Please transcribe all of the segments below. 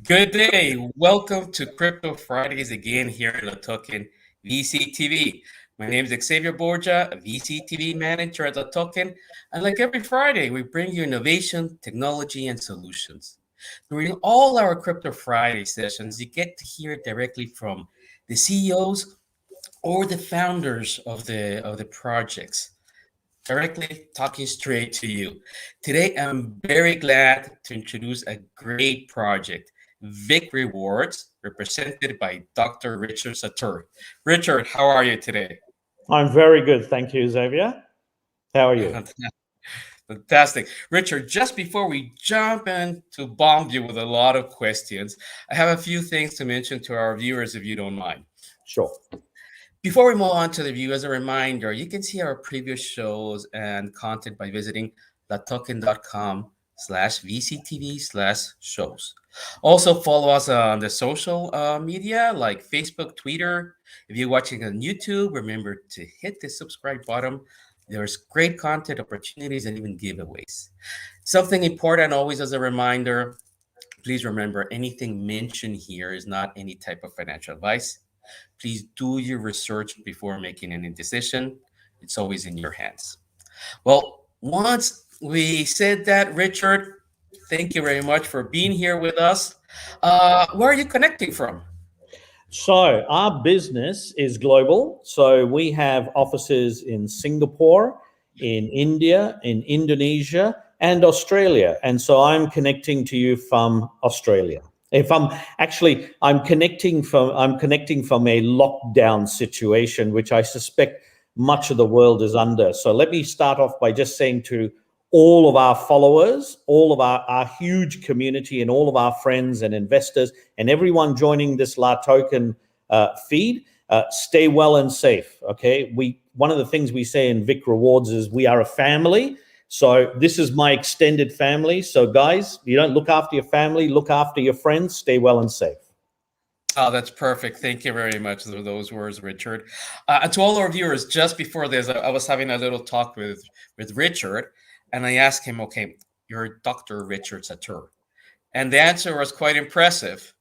Good day. Welcome to Crypto Fridays again here at LATOKEN VCTV. My name is Xavier Borgia, a VCTV manager at LATOKEN. And like every Friday, we bring you innovation, technology, and solutions. During all our Crypto Friday sessions, you get to hear directly from the CEOs or the founders of the projects, directly talking straight to you. Today, I'm very glad to introduce a great project, VICrewards, represented by Dr. Richard Satur. Richard, how are you today? I'm very good, thank you, Xavier. How are you? Fantastic. Richard, just before we jump in to bomb you with a lot of questions, I have a few things to mention to our viewers, if you don't mind. Sure. Before we move on to the view, as a reminder, you can see our previous shows and content by visiting latoken.com/VCTV/shows. Also, follow us on the social media like Facebook, Twitter. If you're watching on YouTube, remember to hit the subscribe button. There's great content, opportunities, and even giveaways. Something important always as a reminder, please remember anything mentioned here is not any type of financial advice. Please do your research before making any decision. It's always in your hands. Well, once we said that, Richard, thank you very much for being here with us. Where are you connecting from? So our business is global. So we have offices in Singapore, in India, in Indonesia, and Australia. And so I'm connecting to you from Australia. If I'm connecting from a lockdown situation, which I suspect much of the world is under. So let me start off by just saying to all of our followers, all of our huge community, and all of our friends and investors, and everyone joining this LATOKEN feed, stay well and safe. Okay, one of the things we say in VICrewards is we are a family. So this is my extended family. So guys, you don't look after your family, look after your friends, stay well and safe. Oh, that's perfect. Thank you very much for those words, Richard. And to all our viewers, just before this, I was having a little talk with Richard, and I asked him, okay, you're Dr. Richard Satur. And the answer was quite impressive.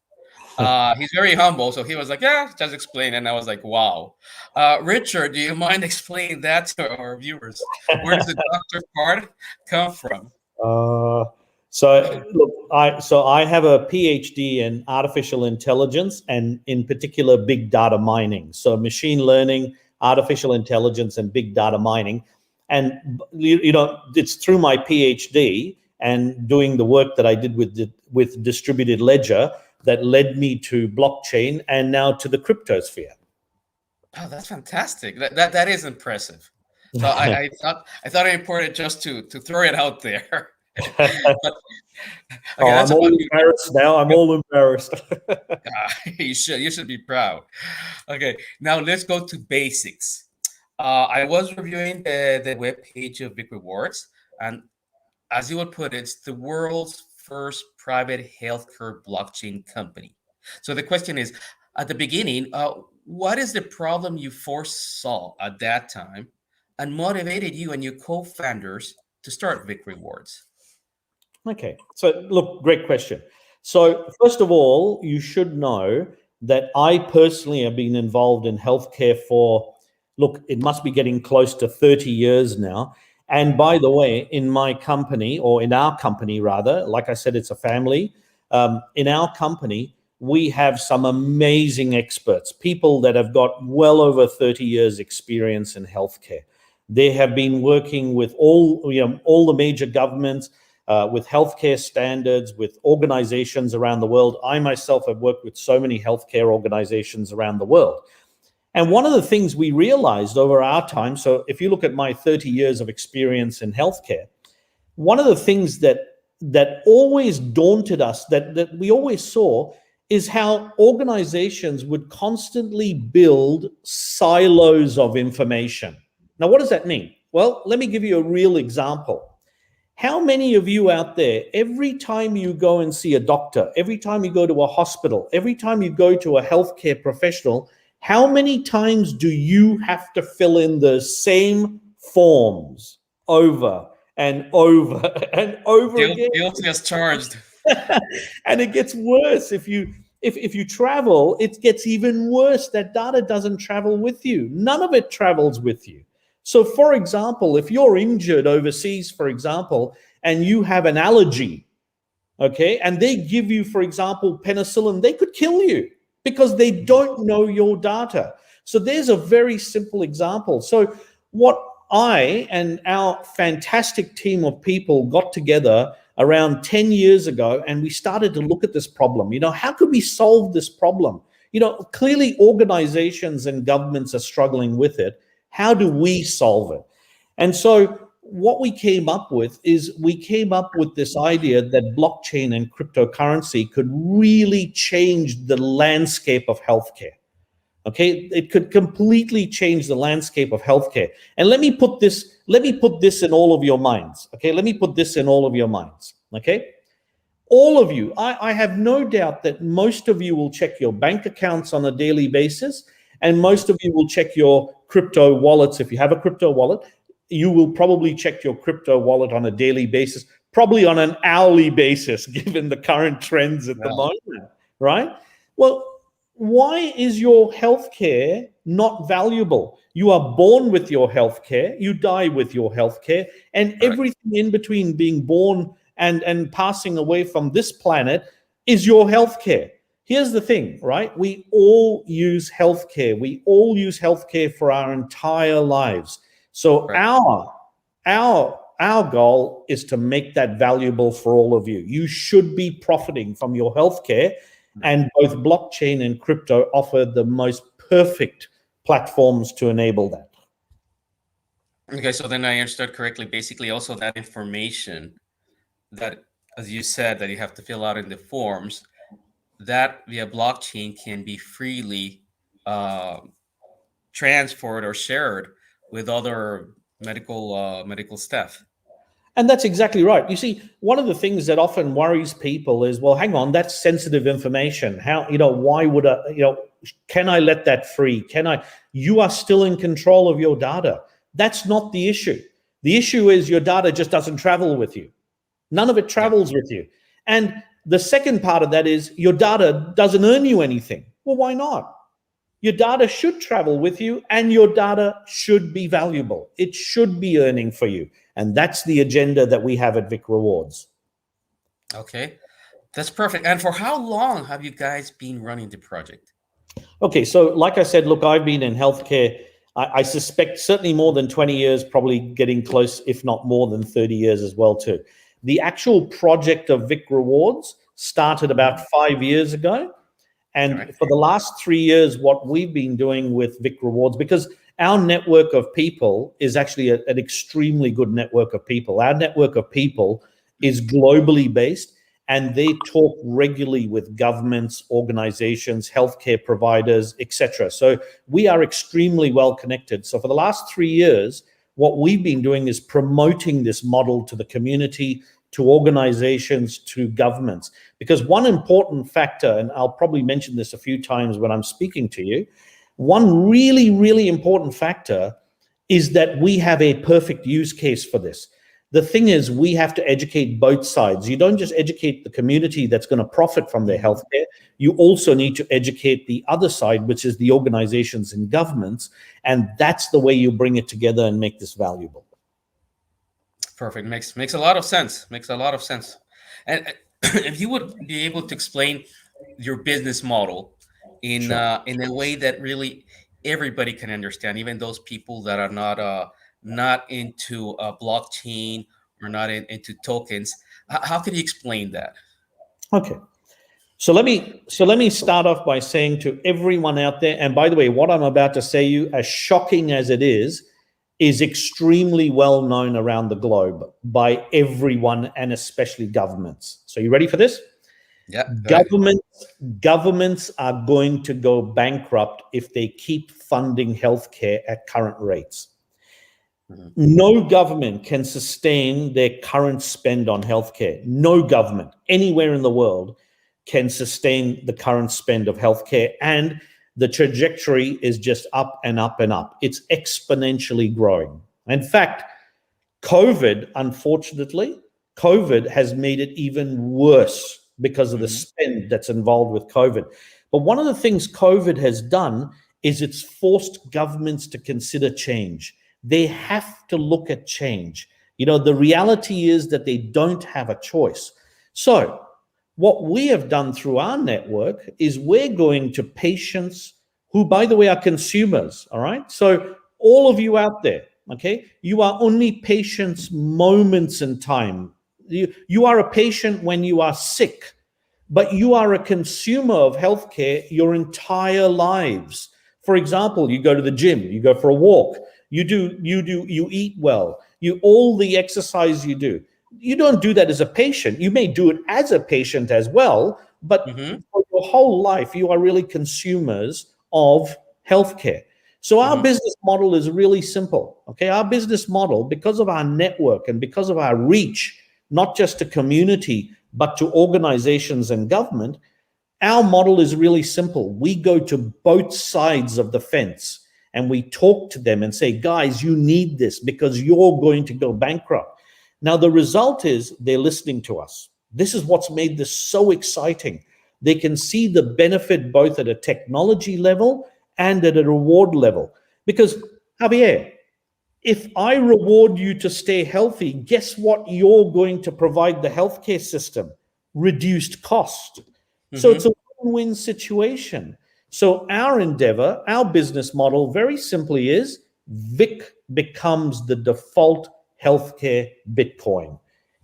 He's very humble, so he was like, yeah, just explain. And I was like, wow. Richard, do you mind explaining that to our viewers? Where does the doctor part come from? So look, I have a PhD in artificial intelligence and in particular big data mining. So machine learning, artificial intelligence, and big data mining. And it's through my PhD and doing the work that I did with distributed ledger that led me to blockchain and now to the cryptosphere. Oh, that's fantastic. That is impressive. So I thought it important just to throw it out there. But, okay, I'm all embarrassed now. I'm all embarrassed. You should be proud. Okay, now let's go to basics. I was reviewing the webpage of VICrewards, and as you would put it, it's the world's first private healthcare blockchain company. So the question is, at the beginning, what is the problem you foresaw at that time and motivated you and your co-founders to start VICrewards? Okay, so look, great question. So first of all, you should know that I personally have been involved in healthcare for, look, it must be getting close to 30 years now. And by the way, in my company, or in our company rather, like I said, it's a family. In our company, we have some amazing experts, people that have got well over 30 years experience in healthcare. They have been working with all the major governments, with healthcare standards, with organizations around the world. I myself have worked with so many healthcare organizations around the world. And one of the things we realized over our time, so if you look at my 30 years of experience in healthcare, one of the things that always daunted us, that we always saw, is how organizations would constantly build silos of information. Now, what does that mean? Well, let me give you a real example. How many of you out there, every time you go and see a doctor, every time you go to a hospital, every time you go to a healthcare professional, how many times do you have to fill in the same forms over and over and over again? Guilty as charged. And it gets worse if you travel, it gets even worse. That data doesn't travel with you. None of it travels with you. So for example, if you're injured overseas, for example, and you have an allergy, okay, and they give you, for example, penicillin, they could kill you because they don't know your data. So there's a very simple example. So what I and our fantastic team of people got together around 10 years ago, and we started to look at this problem. How could we solve this problem? Clearly organizations and governments are struggling with it. How do we solve it? And so what we came up with is this idea that blockchain and cryptocurrency could really change the landscape of healthcare. Okay, it could completely change the landscape of healthcare. And let me put this in all of your minds. Okay, let me put this in all of your minds. Okay, all of you, I have no doubt that most of you will check your bank accounts on a daily basis, and most of you will check your crypto wallets. If you have a crypto wallet, you will probably check your crypto wallet on a daily basis, probably on an hourly basis, given the current trends at the moment, right? Well, why is your healthcare not valuable? You are born with your healthcare, you die with your healthcare, and everything in between being born and passing away from this planet is your healthcare. Here's the thing, right? We all use healthcare. We all use healthcare for our entire lives. So our goal is to make that valuable for all of you. You should be profiting from your healthcare. And both blockchain and crypto offer the most perfect platforms to enable that. Okay, so then I understood correctly. Basically, also that information that, as you said, that you have to fill out in the forms, that via blockchain can be freely transferred or shared with other medical staff. And that's exactly right. You see, one of the things that often worries people is, well, hang on, that's sensitive information. Why would can I let that free? You are still in control of your data. That's not the issue. The issue is your data just doesn't travel with you. None of it travels with you. And the second part of that is your data doesn't earn you anything. Well, why not? Your data should travel with you, and your data should be valuable. It should be earning for you. And that's the agenda that we have at VICrewards. Okay, that's perfect. And for how long have you guys been running the project? Okay, so like I said, look, I've been in healthcare, I suspect certainly more than 20 years, probably getting close, if not more than 30 years as well too. The actual project of VICrewards started about 5 years ago. And for the last 3 years, what we've been doing with VICrewards, because our network of people is actually an extremely good network of people. Our network of people is globally based, and they talk regularly with governments, organizations, healthcare providers, etc. So we are extremely well connected. So for the last 3 years, what we've been doing is promoting this model to the community, to organizations, to governments. Because one important factor, and I'll probably mention this a few times when I'm speaking to you, one really, really important factor is that we have a perfect use case for this. The thing is, we have to educate both sides. You don't just educate the community that's going to profit from their healthcare. You also need to educate the other side, which is the organizations and governments. And that's the way you bring it together and make this valuable. Perfect. Makes a lot of sense. Makes a lot of sense. And if you would be able to explain your business model in a way that really everybody can understand, even those people that are not into blockchain or not into tokens, how can you explain that? Okay. So let me start off by saying to everyone out there, and by the way, what I'm about to say you, as shocking as it is extremely well known around the globe by everyone, and especially governments. So you ready for this? Yeah. Governments are going to go bankrupt if they keep funding healthcare at current rates. No government can sustain their current spend on healthcare. No government anywhere in the world can sustain the current spend of healthcare, and the trajectory is just up and up and up. It's exponentially growing. In fact, COVID, unfortunately, COVID has made it even worse because of the spend that's involved with COVID. But one of the things COVID has done is it's forced governments to consider change. They have to look at change. The reality is that they don't have a choice. So what we have done through our network is we're going to patients who, by the way, are consumers, all right? So all of you out there, okay, you are only patients moments in time. You are a patient when you are sick, but you are a consumer of healthcare your entire lives. For example, you go to the gym, you go for a walk, you eat well, all the exercise you do. You don't do that as a patient. You may do it as a patient as well, but for your whole life, you are really consumers of healthcare. So our business model is really simple. Okay, our business model, because of our network and because of our reach, not just to community, but to organizations and government, our model is really simple. We go to both sides of the fence and we talk to them and say, guys, you need this because you're going to go bankrupt. Now, the result is they're listening to us. This is what's made this so exciting. They can see the benefit both at a technology level and at a reward level. Because, Javier, if I reward you to stay healthy, guess what you're going to provide the healthcare system? Reduced cost. So it's a win-win situation. So our endeavor, our business model, very simply is VIC becomes the default healthcare Bitcoin.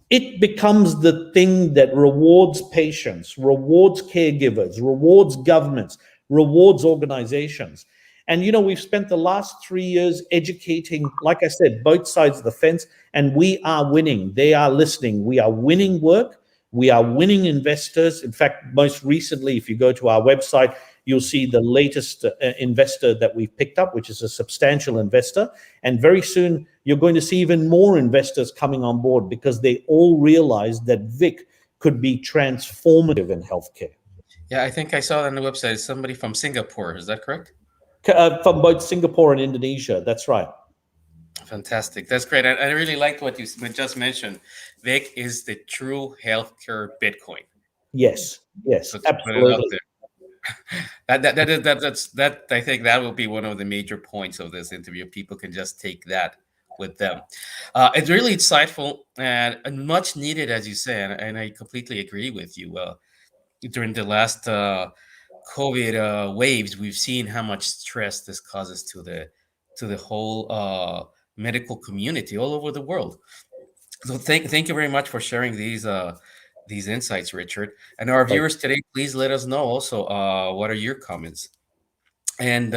It becomes the thing that rewards patients, rewards caregivers, rewards governments, rewards organizations. And, we've spent the last 3 years educating, like I said, both sides of the fence, and we are winning. They are listening. We are winning work. We are winning investors. In fact, most recently, if you go to our website, you'll see the latest investor that we've picked up, which is a substantial investor. And very soon, you're going to see even more investors coming on board because they all realize that VIC could be transformative in healthcare. Yeah, I think I saw it on the website. It's somebody from Singapore. Is that correct? From both Singapore and Indonesia. That's right. Fantastic. That's great. I really liked what you just mentioned. VIC is the true healthcare Bitcoin. Yes, So absolutely. That I think that will be one of the major points of this interview. People can just take that with them. It's really insightful and much needed, as you say, and I completely agree with you. During the last COVID waves, we've seen how much stress this causes to the whole medical community all over the world. So thank you very much for sharing these insights, Richard. And our viewers today, please let us know also what are your comments. And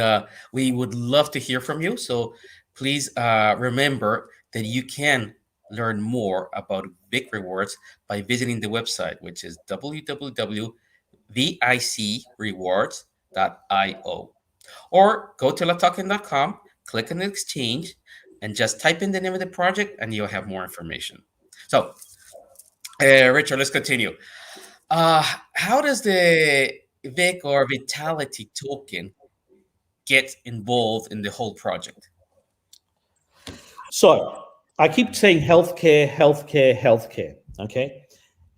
we would love to hear from you. So please remember that you can learn more about VICrewards by visiting the website, which is www.VICrewards.io. Or go to LATOKEN.com, click on the exchange, and just type in the name of the project, and you'll have more information. So, Richard, let's continue. How does the VIC or Vitality token get involved in the whole project? So I keep saying healthcare, healthcare, healthcare. Okay.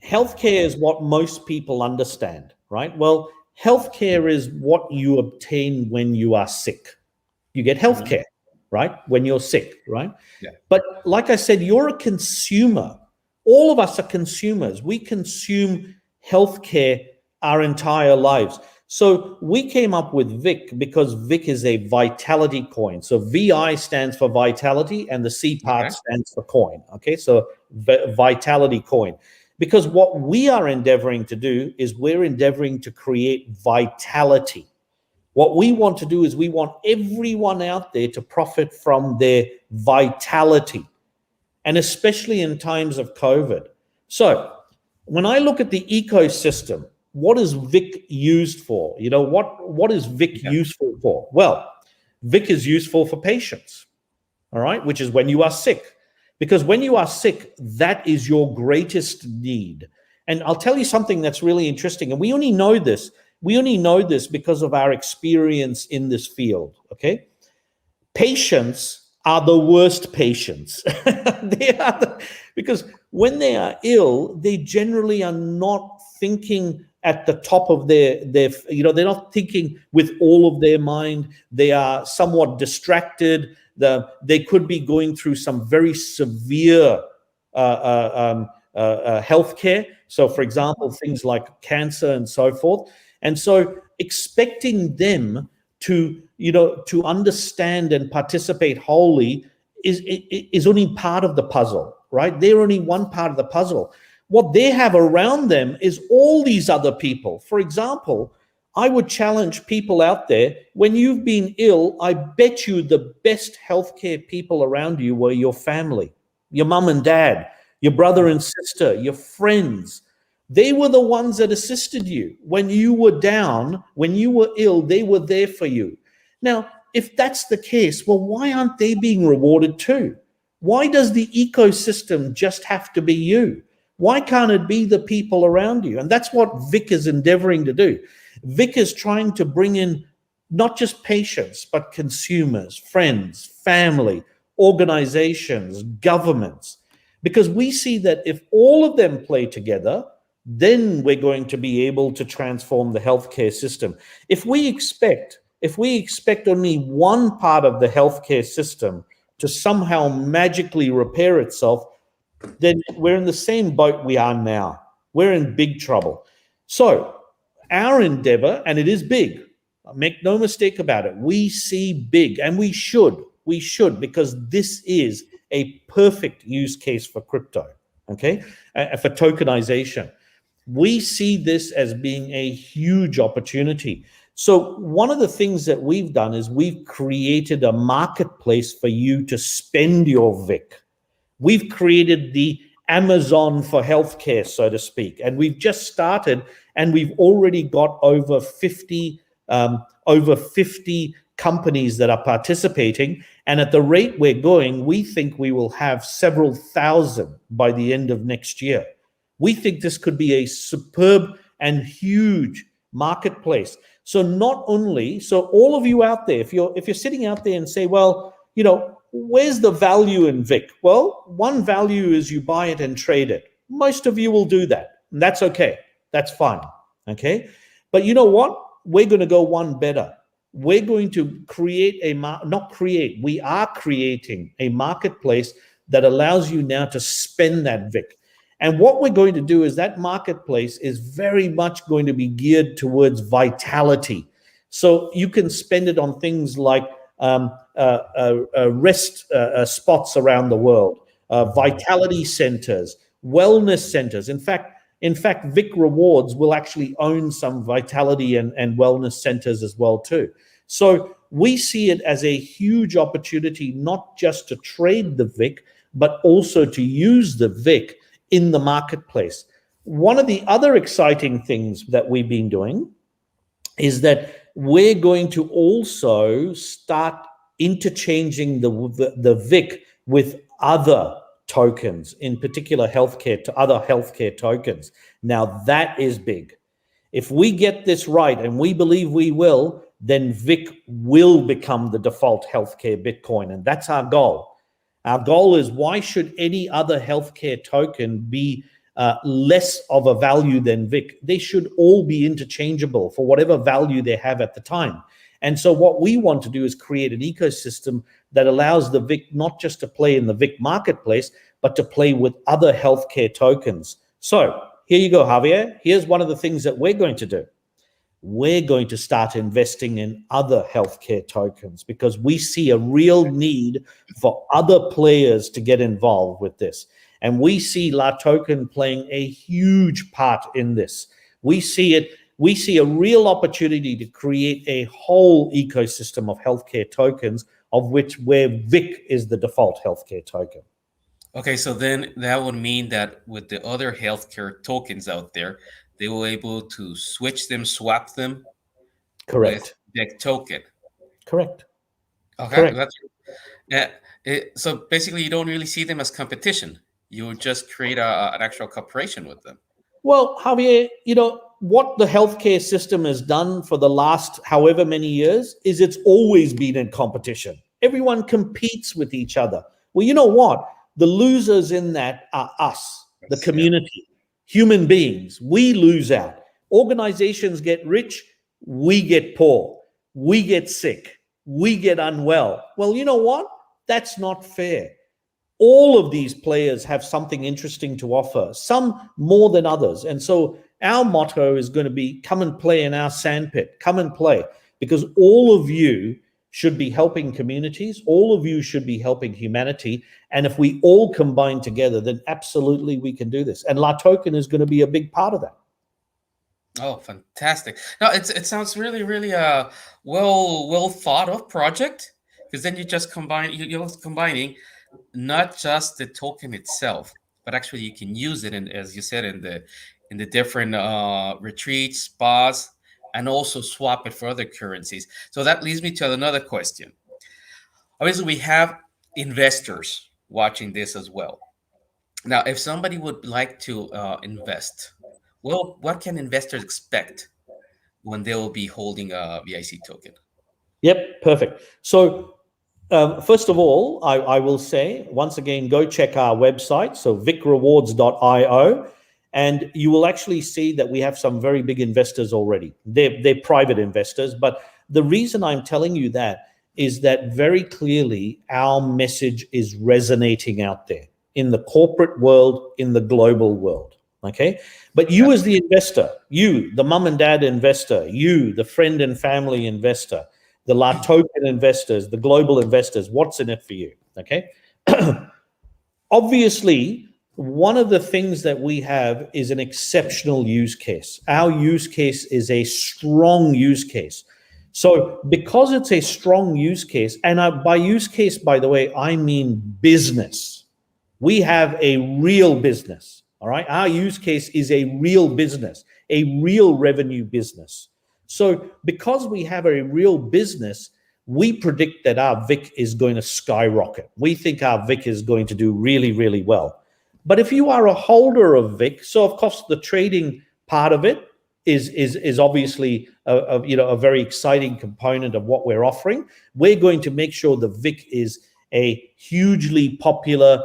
Healthcare is what most people understand, right? Well, healthcare is what you obtain when you are sick. You get healthcare, right? When you're sick, right? Yeah. But like I said, you're a consumer. All of us are consumers. We consume healthcare our entire lives. So we came up with VIC because VIC is a vitality coin. So VI stands for vitality and the C part stands for coin. Okay, so vitality coin. Because what we are endeavoring to do is we're endeavoring to create vitality. What we want to do is we want everyone out there to profit from their vitality, and especially in times of COVID. So when I look at the ecosystem, what is VIC used for? What is VIC useful for? Well, VIC is useful for patients, all right, which is when you are sick. Because when you are sick, that is your greatest need. And I'll tell you something that's really interesting. And we only know this because of our experience in this field, okay? Patients are the worst patients. Because when they are ill, they generally are not thinking at the top of their, they're not thinking with all of their mind. They are somewhat distracted. They could be going through some very severe healthcare. So, for example, things like cancer and so forth. And so expecting them to understand and participate wholly is only part of the puzzle, right? They're only one part of the puzzle. What they have around them is all these other people. For example, I would challenge people out there, when you've been ill, I bet you the best healthcare people around you were your family, your mum and dad, your brother and sister, your friends. They were the ones that assisted you when you were down, when you were ill. They were there for you. Now, if that's the case, well, why aren't they being rewarded too? Why does the ecosystem just have to be you? Why can't it be the people around you? And that's what Vic is endeavoring to do. Vic is trying to bring in not just patients, but consumers, friends, family, organizations, governments, because we see that if all of them play together, then we're going to be able to transform the healthcare system. If we expect only one part of the healthcare system to somehow magically repair itself, then we're in the same boat we are now. We're in big trouble. So our endeavor, and it is big, make no mistake about it, we see big, and we should, because this is a perfect use case for crypto, okay, for tokenization. We see this as being a huge opportunity. So one of the things that we've done is we've created a marketplace for you to spend your VIC. We've created the Amazon for healthcare, so to speak, and we've just started, and we've already got over 50 companies that are participating. And at the rate we're going, we think we will have several thousand by the end of next year. We think this could be a superb and huge marketplace. So not only, so all of you out there, if you're sitting out there and say, well, where's the value in VIC? Well, one value is you buy it and trade it. Most of you will do that. And that's okay. That's fine. Okay. But you know what? We're going to go one better. We're going to create we are creating a marketplace that allows you now to spend that VIC. And what we're going to do is that marketplace is very much going to be geared towards vitality. So you can spend it on things like rest spots around the world, vitality centers, wellness centers. In fact, VICrewards will actually own some vitality and wellness centers as well too. So we see it as a huge opportunity, not just to trade the VIC, but also to use the VIC in the marketplace. One of the other exciting things that we've been doing is that we're going to also start interchanging the VIC with other tokens, in particular other healthcare tokens. Now that is big. If we get this right, and we believe we will, then VIC will become the default healthcare Bitcoin. And that's our goal. Our goal is, why should any other healthcare token be less of a value than VIC? They should all be interchangeable for whatever value they have at the time. And so what we want to do is create an ecosystem that allows the VIC not just to play in the VIC marketplace, but to play with other healthcare tokens. So here you go, Javier. Here's one of the things that we're going to do. We're going to start investing in other healthcare tokens because we see a real need for other players to get involved with this. And we see LATOKEN playing a huge part in this. We see a real opportunity to create a whole ecosystem of healthcare tokens, of which where VIC is the default healthcare token. Okay, so then that would mean that with the other healthcare tokens out there, they will be able to switch them, swap them. Correct. With VIC token. Correct. Okay, Correct. So basically, you don't really see them as competition. You would just create an actual cooperation with them. Well, Javier, what the healthcare system has done for the last however many years is it's always been in competition. Everyone competes with each other. Well, you know what? The losers in that are us, the community, human beings. We lose out. Organizations get rich, we get poor, we get sick, we get unwell. Well, you know what? That's not fair. All of these players have something interesting to offer, some more than others. And so our motto is going to be, come and play in our sandpit, come and play, because all of you should be helping communities. All of you should be helping humanity. And if we all combine together, then absolutely we can do this. And LATOKEN is going to be a big part of that. Oh, fantastic. Now, it sounds really, really well thought of project, because then you just combine, you're combining not just the token itself, but actually you can use it in, as you said, in the different retreats, spas, and also swap it for other currencies. So that leads me to another question. Obviously, we have investors watching this as well. Now, if somebody would like to invest, well, what can investors expect when they will be holding a VIC token? Yep, perfect. So first of all, I will say, once again, go check our website, so VICrewards.io, and you will actually see that we have some very big investors already. They're private investors, but the reason I'm telling you that is that very clearly our message is resonating out there in the corporate world, in the global world, okay? But you as the investor, you, the mum and dad investor, you, the friend and family investor, the LATOKEN investors, the global investors, what's in it for you, okay? Obviously, one of the things that we have is an exceptional use case. Our use case is a strong use case. So because it's a strong use case, and by use case, by the way, I mean business. We have a real business, all right? Our use case is a real business, a real revenue business. So because we have a real business, we predict that our VIC is going to skyrocket. We think our VIC is going to do really, really well. But if you are a holder of VIC, so of course the trading part of it is obviously a very exciting component of what we're offering. We're going to make sure the VIC is a hugely popular,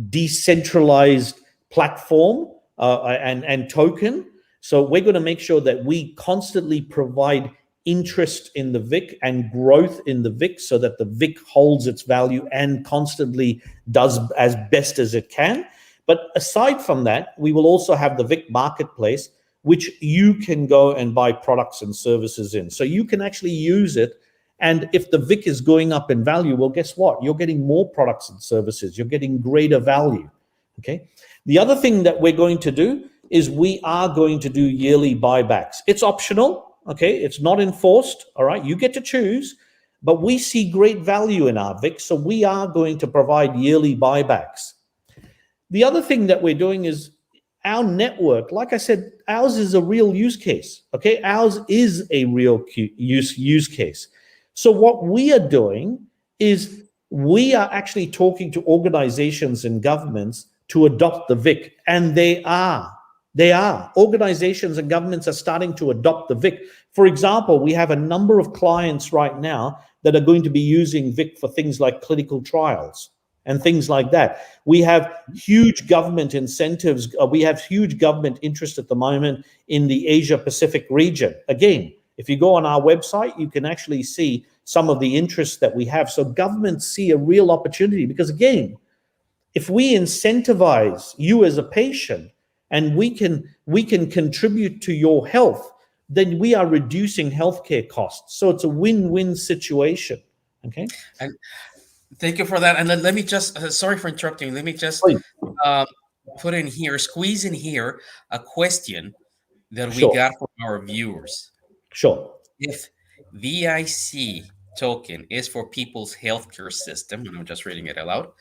decentralized platform and token. So we're going to make sure that we constantly provide interest in the VIC and growth in the VIC so that the VIC holds its value and constantly does as best as it can. But aside from that, we will also have the VIC marketplace, which you can go and buy products and services in. So you can actually use it. And if the VIC is going up in value, well, guess what? You're getting more products and services. You're getting greater value, okay? The other thing that we're going to do is we are going to do yearly buybacks. It's optional, okay? It's not enforced, all right? You get to choose, but we see great value in our VIC, so we are going to provide yearly buybacks. The other thing that we're doing is our network, like I said, ours is a real use case, okay? Ours is a real use case. So what we are doing is we are actually talking to organizations and governments to adopt the VIC, and they are. Organizations and governments are starting to adopt the VIC. For example, we have a number of clients right now that are going to be using VIC for things like clinical trials and things like that. We have huge government incentives. We have huge government interest at the moment in the Asia Pacific region. Again, if you go on our website, you can actually see some of the interests that we have. So governments see a real opportunity because, again, if we incentivize you as a patient and we can contribute to your health, then we are reducing healthcare costs. So it's a win-win situation. Okay. And thank you for that. And let me just, sorry for interrupting. Let me just squeeze in here a question that we got from our viewers. Sure. If VIC token is for people's healthcare system, and I'm just reading it aloud,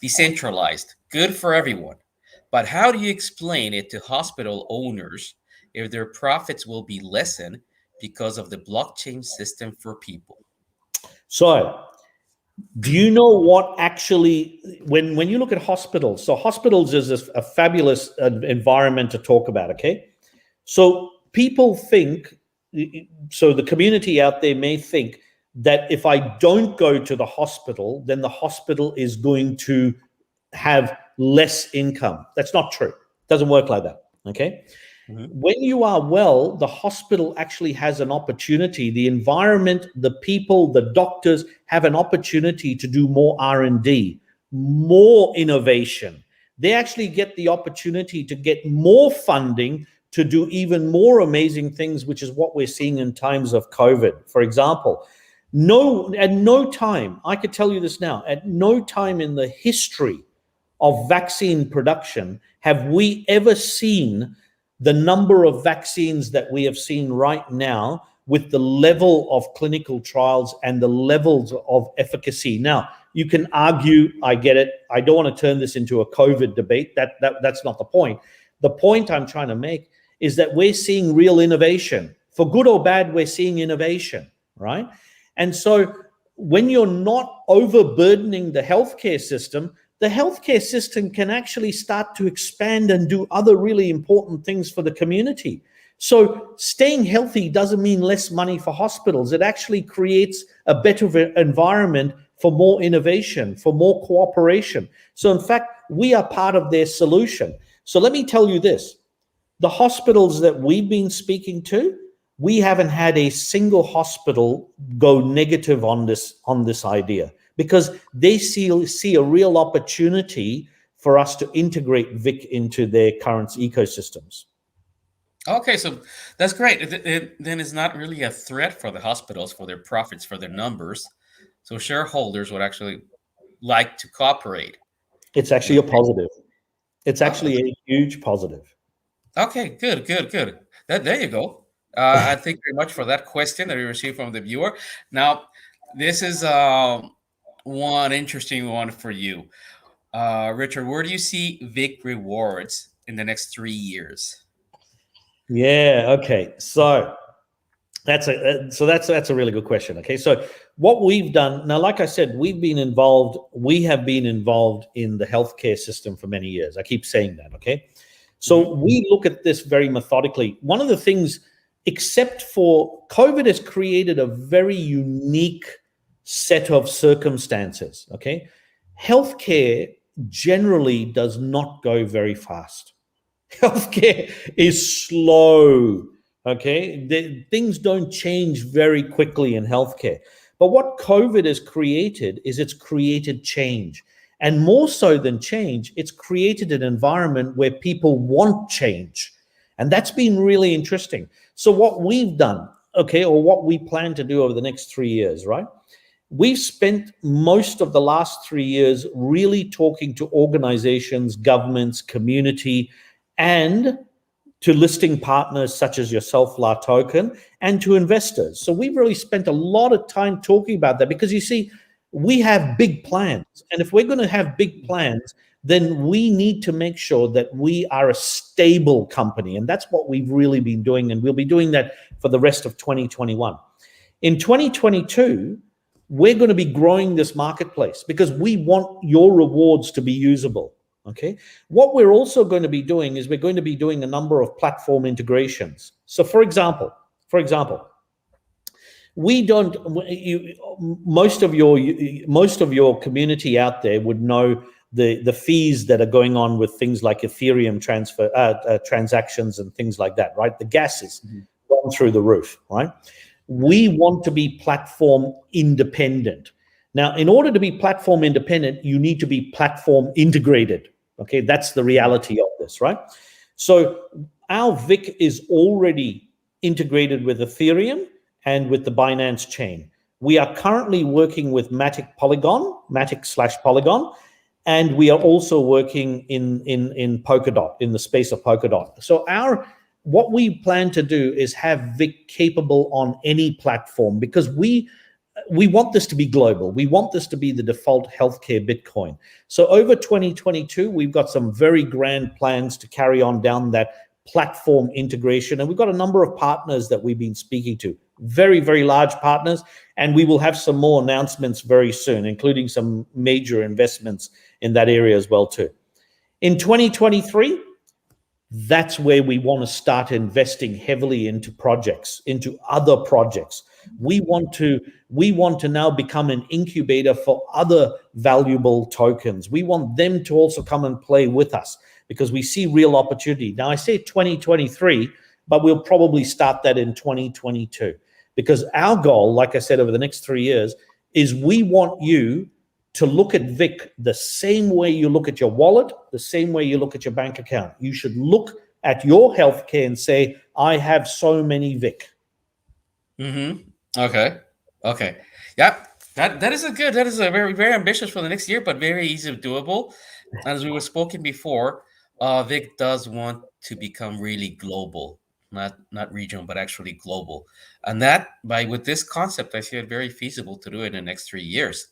decentralized, good for everyone. But how do you explain it to hospital owners if their profits will be lessened because of the blockchain system for people? So, do you know what actually, when you look at hospitals, so hospitals is a fabulous environment to talk about, okay? So people think so the community out there may think that if I don't go to the hospital, then the hospital is going to have less income. That's not true. It doesn't work like that. Okay. When you are well, the hospital actually has an opportunity. The environment, the people, the doctors have an opportunity to do more R&D, more innovation. They actually get the opportunity to get more funding to do even more amazing things, which is what we're seeing in times of COVID. For example, at no time, I could tell you this now, at no time in the history of vaccine production have we ever seen the number of vaccines that we have seen right now with the level of clinical trials and the levels of efficacy. Now, you can argue, I get it. I don't want to turn this into a COVID debate. That's not the point. The point I'm trying to make is that we're seeing real innovation. For good or bad, we're seeing innovation, right? And so when you're not overburdening the healthcare system can actually start to expand and do other really important things for the community. So staying healthy doesn't mean less money for hospitals. It actually creates a better environment for more innovation, for more cooperation. So in fact, we are part of their solution. So let me tell you this, the hospitals that we've been speaking to, we haven't had a single hospital go negative on this idea, because they see a real opportunity for us to integrate VIC into their current ecosystems. Okay, so that's great. Then it's not really a threat for the hospitals, for their profits, for their numbers. So shareholders would actually like to cooperate. It's actually a positive. It's actually a huge positive. Okay, good. There you go. I thank you very much for that question that we received from the viewer. Now, this is one interesting one for you. Richard, where do you see VICrewards in the next 3 years? Yeah, okay. So that's a really good question. Okay, so what we've done now, like I said, we have been involved in the healthcare system for many years. I keep saying that. Okay, so we look at this very methodically. One of the things, except for COVID, has created a very unique set of circumstances. Okay, healthcare generally does not go very fast. Healthcare is slow. Okay, things don't change very quickly in healthcare. But what COVID has created is it's created change. And more so than change, it's created an environment where people want change. And that's been really interesting. So what we've done, okay, or what we plan to do over the next 3 years, right? We've spent most of the last 3 years really talking to organizations, governments, community, and to listing partners such as yourself, LATOKEN, and to investors. So we've really spent a lot of time talking about that, because you see, we have big plans. And if we're going to have big plans, then we need to make sure that we are a stable company. And that's what we've really been doing. And we'll be doing that for the rest of 2021. In 2022, we're going to be growing this marketplace because we want your rewards to be usable. Okay. What we're also going to be doing is we're going to be doing a number of platform integrations. So for example, we don't, most of your community out there would know the fees that are going on with things like Ethereum transactions and things like that, right? The gas is gone through the roof, right? We want to be platform independent. Now, in order to be platform independent, you need to be platform integrated. Okay, that's the reality of this, right? So our VIC is already integrated with Ethereum and with the Binance chain. We are currently working with Matic /Polygon, and we are also working in Polkadot, in the space of Polkadot. So what we plan to do is have VIC capable on any platform, because we want this to be global. We want this to be the default healthcare Bitcoin. So over 2022, we've got some very grand plans to carry on down that platform integration. And we've got a number of partners that we've been speaking to, very, very large partners. And we will have some more announcements very soon, including some major investments in that area as well too. In 2023, That's where we want to start investing heavily into projects, into other projects. We want to now become an incubator for other valuable tokens. We want them to also come and play with us because we see real opportunity. Now I say 2023, but we'll probably start that in 2022 because our goal, like I said, over the next 3 years is we want you to look at VIC the same way you look at your wallet, the same way you look at your bank account. You should look at your healthcare and say, I have so many VIC. Okay. Okay. Yeah. That is a very, very ambitious for the next year, but very easy doable. As we were spoken before, Vic does want to become really global, not regional, but actually global. And that with this concept, I see it very feasible to do it in the next 3 years.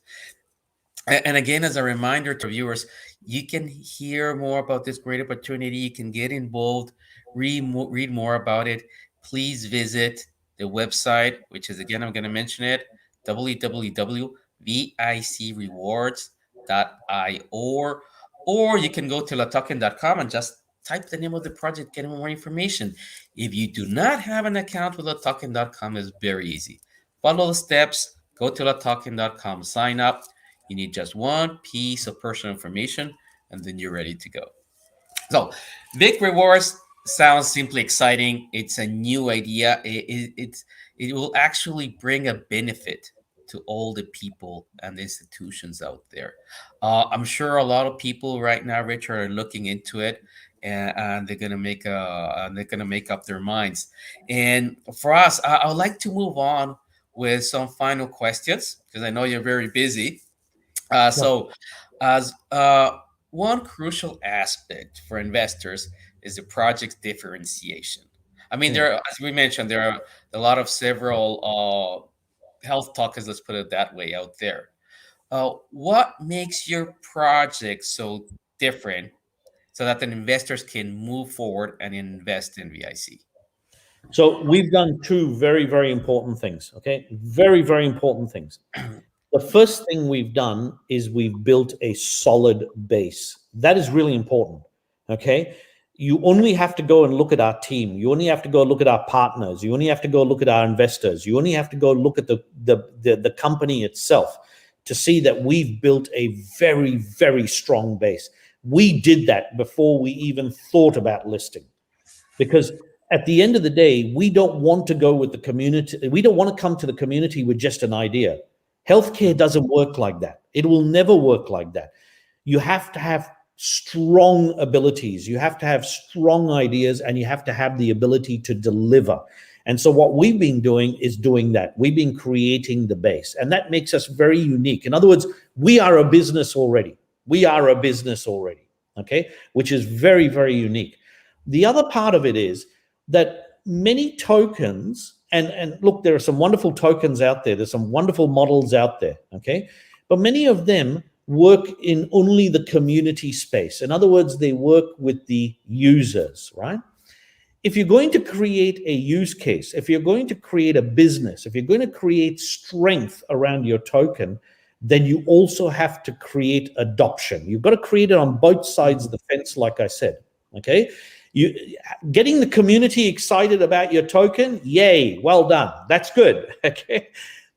And again, as a reminder to viewers, you can hear more about this great opportunity. You can get involved, read more about it. Please visit the website, which is, again, I'm going to mention it, www.VICrewards.io, or you can go to LATOKEN.com and just type the name of the project, get more information. If you do not have an account with LATOKEN.com, it's very easy. Follow the steps, go to LATOKEN.com, sign up. You need just one piece of personal information, and then you're ready to go. So, VICrewards sounds simply exciting. It's a new idea. It will actually bring a benefit to all the people and the institutions out there. I'm sure a lot of people right now, Richard, are looking into it, and they're gonna make up their minds. And for us, I would like to move on with some final questions because I know you're very busy. So, as one crucial aspect for investors is the project's differentiation. I mean, there, as we mentioned, there are a lot of several health tokens, let's put it that way, out there. What makes your project so different so that the investors can move forward and invest in VIC? So we've done two very, very important things. Okay. Very, very important things. The first thing we've done is we've built a solid base. That is really important. Okay. You only have to go and look at our team. You only have to go look at our partners. You only have to go look at our investors. You only have to go look at the company itself to see that we've built a very, very strong base. We did that before we even thought about listing, because at the end of the day, we don't want to go with the community. We don't want to come to the community with just an idea. Healthcare doesn't work like that. It will never work like that. You have to have strong abilities. You have to have strong ideas, and you have to have the ability to deliver. And so what we've been doing is doing that. We've been creating the base, and that makes us very unique. In other words, we are a business already. We are a business already, okay? Which is very, very unique. The other part of it is that many tokens, and look, there are some wonderful tokens out there. There's some wonderful models out there, okay? But many of them work in only the community space. In other words, they work with the users, right? If you're going to create a use case, if you're going to create a business, if you're going to create strength around your token, then you also have to create adoption. You've got to create it on both sides of the fence, like I said, okay? You getting the community excited about your token, yay, well done. That's good, okay?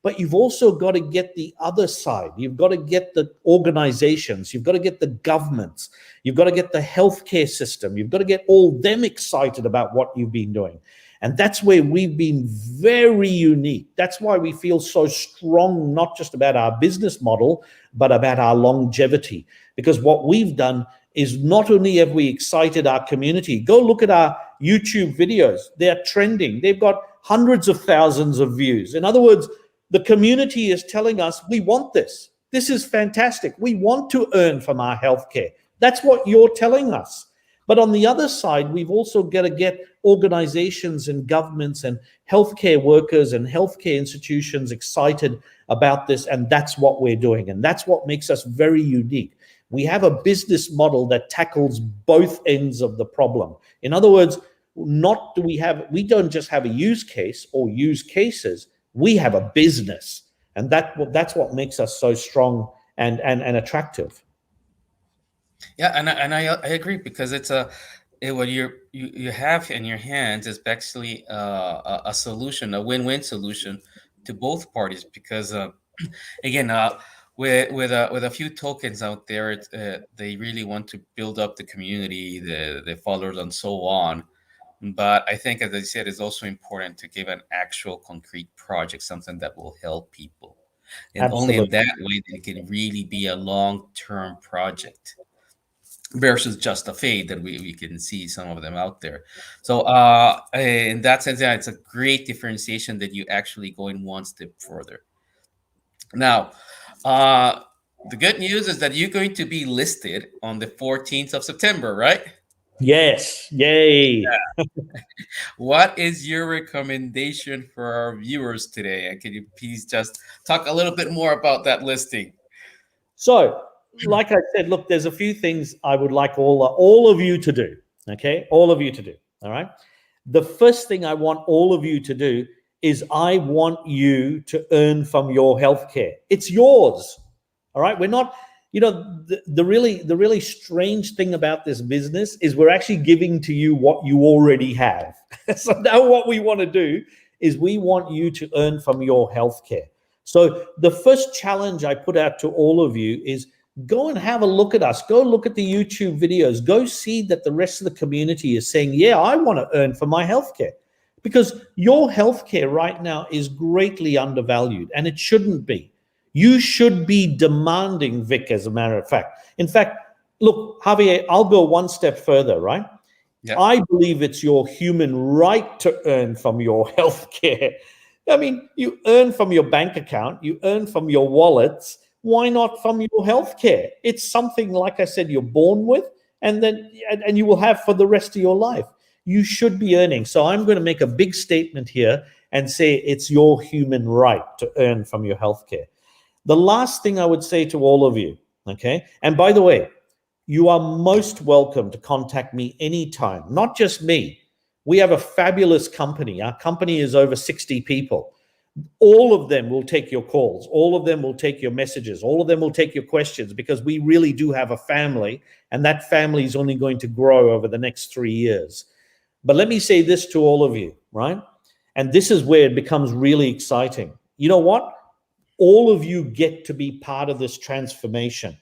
But you've also got to get the other side. You've got to get the organizations. You've got to get the governments. You've got to get the healthcare system. You've got to get all them excited about what you've been doing. And that's where we've been very unique. That's why we feel so strong, not just about our business model, but about our longevity. Because what we've done is not only have we excited our community, go look at our YouTube videos. They're trending. They've got hundreds of thousands of views. In other words, the community is telling us, we want this. This is fantastic. We want to earn from our healthcare. That's what you're telling us. But on the other side, we've also got to get organizations and governments and healthcare workers and healthcare institutions excited about this. And that's what we're doing. And that's what makes us very unique. We have a business model that tackles both ends of the problem. In other words, we don't just have a use case or use cases. We have a business, and that's what makes us so strong and attractive. Yeah, and I agree, because what you have in your hands is actually a solution, a win-win solution to both parties, because again, with a few tokens out there, they really want to build up the community, the followers, and so on. But I think, as I said, it's also important to give an actual concrete project, something that will help people, and only in Absolutely. that way they can really be a long-term project versus just a fade that we can see some of them out there. So in that sense, yeah, it's a great differentiation that you actually go in one step further. Now, uh, the good news is that you're going to be listed on the 14th of September, right? Yes. Yay. What is your recommendation for our viewers today? And can you please just talk a little bit more about that listing? So, like I said, look, there's a few things I would like all of you to do. Okay, all of you to do. All right. The first thing I want all of you to do is I want you to earn from your healthcare. It's yours. All right. We're not, the really strange thing about this business is we're actually giving to you what you already have. So now what we want to do is we want you to earn from your healthcare. So the first challenge I put out to all of you is go and have a look at us. Go look at the YouTube videos. Go see that the rest of the community is saying, yeah, I want to earn for my healthcare. Because your healthcare right now is greatly undervalued, and it shouldn't be. You should be demanding Vic, as a matter of fact. In fact, look, Javier, I'll go one step further, right? Yeah. I believe it's your human right to earn from your healthcare. I mean, you earn from your bank account, you earn from your wallets. Why not from your healthcare? It's something, like I said, you're born with, and you will have for the rest of your life. You should be earning. So I'm going to make a big statement here and say it's your human right to earn from your healthcare. The last thing I would say to all of you, okay? And by the way, you are most welcome to contact me anytime, not just me. We have a fabulous company. Our company is over 60 people. All of them will take your calls. All of them will take your messages. All of them will take your questions, because we really do have a family, and that family is only going to grow over the next 3 years. But let me say this to all of you, right? And this is where it becomes really exciting. You know what? All of you get to be part of this transformation.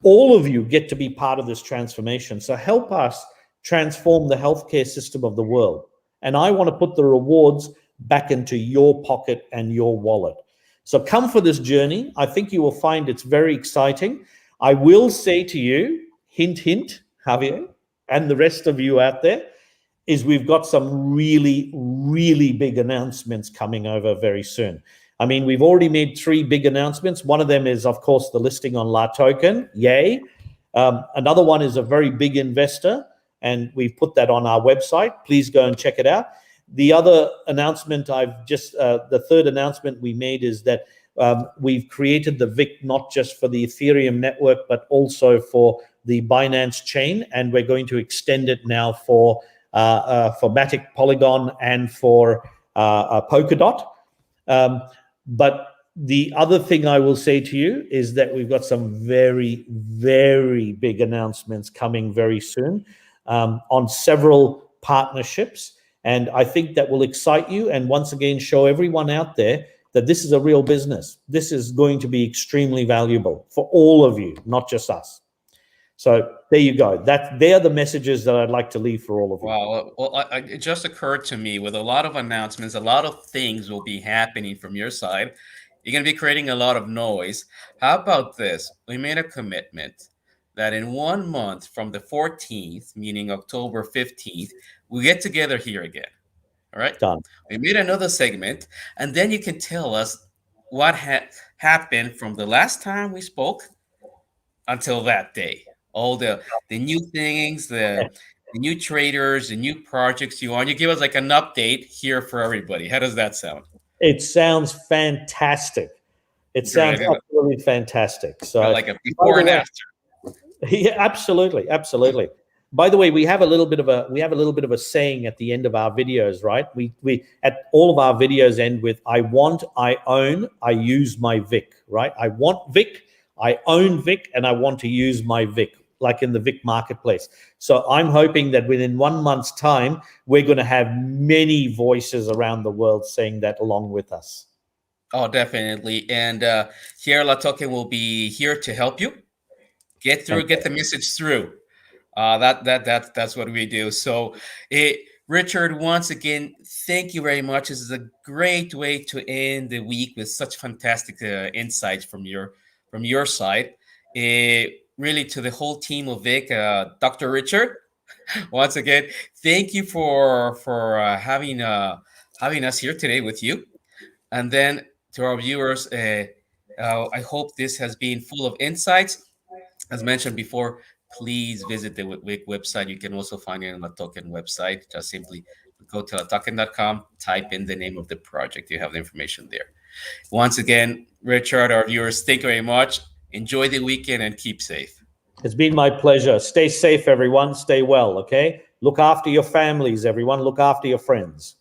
All of you get to be part of this transformation. So help us transform the healthcare system of the world. And I want to put the rewards back into your pocket and your wallet. So come for this journey. I think you will find it's very exciting. I will say to you, hint, hint, Javier, and the rest of you out there, is we've got some really, really big announcements coming over very soon. I mean, we've already made 3 big announcements. One of them is, of course, the listing on LATOKEN. Yay. Another one is a very big investor, and we've put that on our website. Please go and check it out. The other announcement the third announcement we made is that we've created the VIC not just for the Ethereum network, but also for the Binance chain, and we're going to extend it now for Matic, Polygon, and for Polkadot. But the other thing I will say to you is that we've got some very, very big announcements coming very soon on several partnerships. And I think that will excite you, and once again show everyone out there that this is a real business. This is going to be extremely valuable for all of you, not just us. So there you go. They're the messages that I'd like to leave for all of you. Wow. Well, it just occurred to me, with a lot of announcements, a lot of things will be happening from your side. You're going to be creating a lot of noise. How about this? We made a commitment that in 1 month from the 14th, meaning October 15th, we get together here again. All right. Done. We made another segment, and then you can tell us what happened from the last time we spoke until that day. All the new things, the new traders, the new projects you on. You give us like an update here for everybody. How does that sound? It sounds fantastic. It sounds Great. absolutely fantastic. So, Like a before and after. Yeah, absolutely, absolutely. By the way, we have a little bit of a saying at the end of our videos, right? We at all of our videos end with "I want, I own, I use my Vic." Right? I want Vic, I own Vic, and I want to use my Vic. like in the Vic marketplace. So I'm hoping that within 1 month's time, we're going to have many voices around the world saying that along with us. Oh, definitely. And here, LATOKEN will be here to help you get the message through. That's what we do. So, Richard, once again, thank you very much. This is a great way to end the week with such fantastic insights from your side. Really, to the whole team of Vic, Dr. Richard, once again, thank you for having us here today with you. And then to our viewers, I hope this has been full of insights. As mentioned before, please visit the WIC website. You can also find it on the LATOKEN website. Just simply go to latoken.com, type in the name of the project. You have the information there. Once again, Richard, our viewers, thank you very much. Enjoy the weekend and keep safe. It's been my pleasure. Stay safe, everyone. Stay well, okay? Look after your families, everyone. Look after your friends.